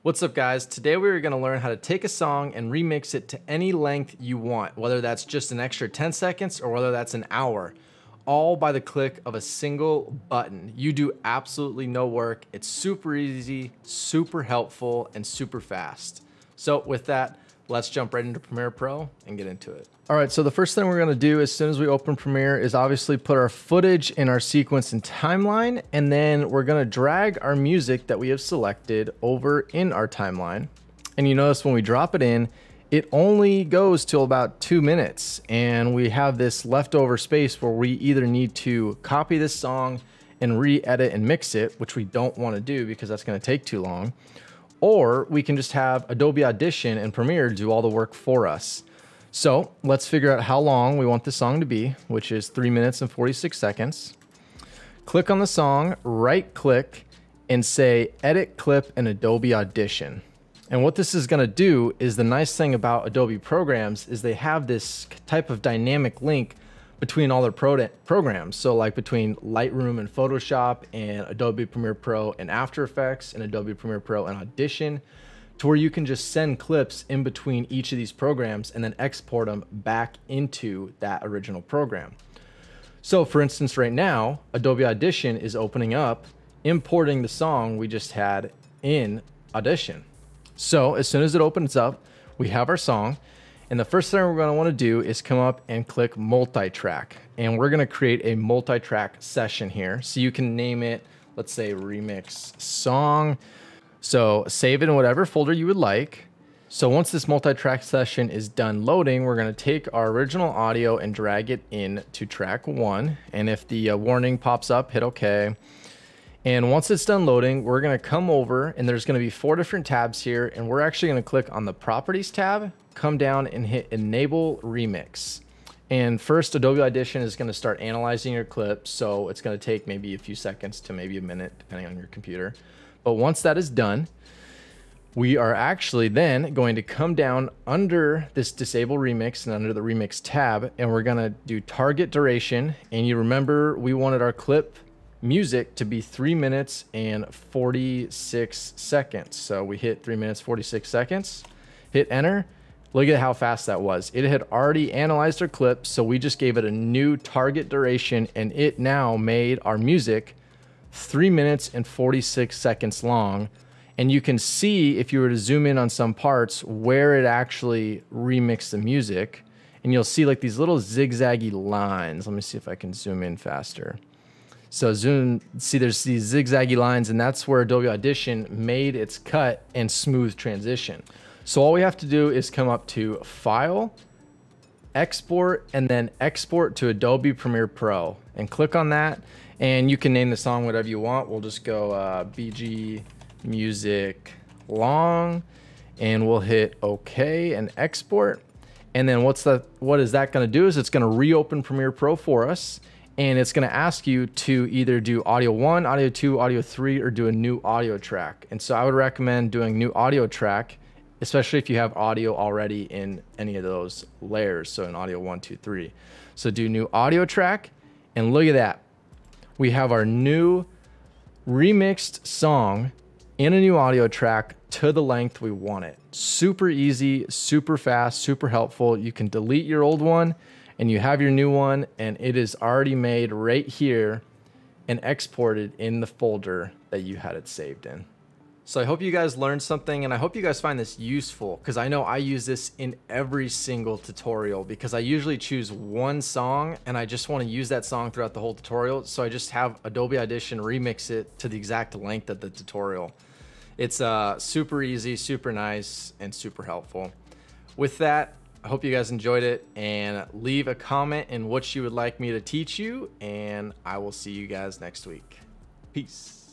What's up guys? Today we're going to learn how to take a song and remix it to any length you want, whether that's just an extra 10 seconds or whether that's an hour, all by the click of a single button. You do absolutely no work. It's super easy, super helpful, and super fast. So with that, let's jump right into Premiere Pro and get into it. All right, so the first thing we're gonna do as soon as we open Premiere is obviously put our footage in our sequence and timeline, and then we're gonna drag our music that we have selected over in our timeline. And you notice when we drop it in, it only goes till about 2 minutes, and we have this leftover space where we either need to copy this song and re-edit and mix it, which we don't wanna do because that's gonna take too long, or we can just have Adobe Audition and Premiere do all the work for us. So let's figure out how long we want the song to be, which is 3 minutes and 46 seconds. Click on the song, right click, and say Edit Clip in Adobe Audition. And what this is gonna do is, the nice thing about Adobe programs is they have this type of dynamic link between all their programs. So like between Lightroom and Photoshop and Adobe Premiere Pro and After Effects and Adobe Premiere Pro and Audition, to where you can just send clips in between each of these programs and then export them back into that original program. So for instance, right now, Adobe Audition is opening up, importing the song we just had in Audition. So as soon as it opens up, we have our song. And the first thing we're gonna wanna do is come up and click multi-track. And we're gonna create a multi-track session here. So you can name it, let's say remix song. So save it in whatever folder you would like. So once this multi-track session is done loading, we're gonna take our original audio and drag it in to track 1. And if the warning pops up, hit okay. And once it's done loading, we're gonna come over, and there's gonna be 4 different tabs here, and we're actually gonna click on the Properties tab, come down and hit Enable Remix. And first, Adobe Audition is gonna start analyzing your clip, so it's gonna take maybe a few seconds to maybe a minute, depending on your computer. But once that is done, we are actually then going to come down under this Disable Remix and under the Remix tab, and we're gonna do Target Duration. And you remember we wanted our clip music to be 3 minutes and 46 seconds. So we hit 3 minutes, 46 seconds, hit enter. Look at how fast that was. It had already analyzed our clip, so we just gave it a new target duration, and it now made our music 3 minutes and 46 seconds long. And you can see, if you were to zoom in on some parts, where it actually remixed the music. And you'll see like these little zigzaggy lines. Let me see if I can zoom in faster. So see there's these zigzaggy lines, and that's where Adobe Audition made its cut and smooth transition. So all we have to do is come up to File, Export, and then Export to Adobe Premiere Pro, and click on that. And you can name the song whatever you want. We'll just go BG Music Long, and we'll hit OK and export. And then what is that gonna do is it's gonna reopen Premiere Pro for us, and it's gonna ask you to either do audio 1, audio 2, audio 3, or do a new audio track. And so I would recommend doing new audio track, especially if you have audio already in any of those layers. So in audio 1, 2, 3. So do new audio track, and look at that. We have our new remixed song in a new audio track to the length we want it. Super easy, super fast, super helpful. You can delete your old one and you have your new one, and it is already made right here and exported in the folder that you had it saved in. So I hope you guys learned something, and I hope you guys find this useful, because I know I use this in every single tutorial, because I usually choose one song and I just want to use that song throughout the whole tutorial. So I just have Adobe Audition remix it to the exact length of the tutorial. It's super easy, super nice, and super helpful. With that, I hope you guys enjoyed it, and leave a comment in what you would like me to teach you, and I will see you guys next week. Peace.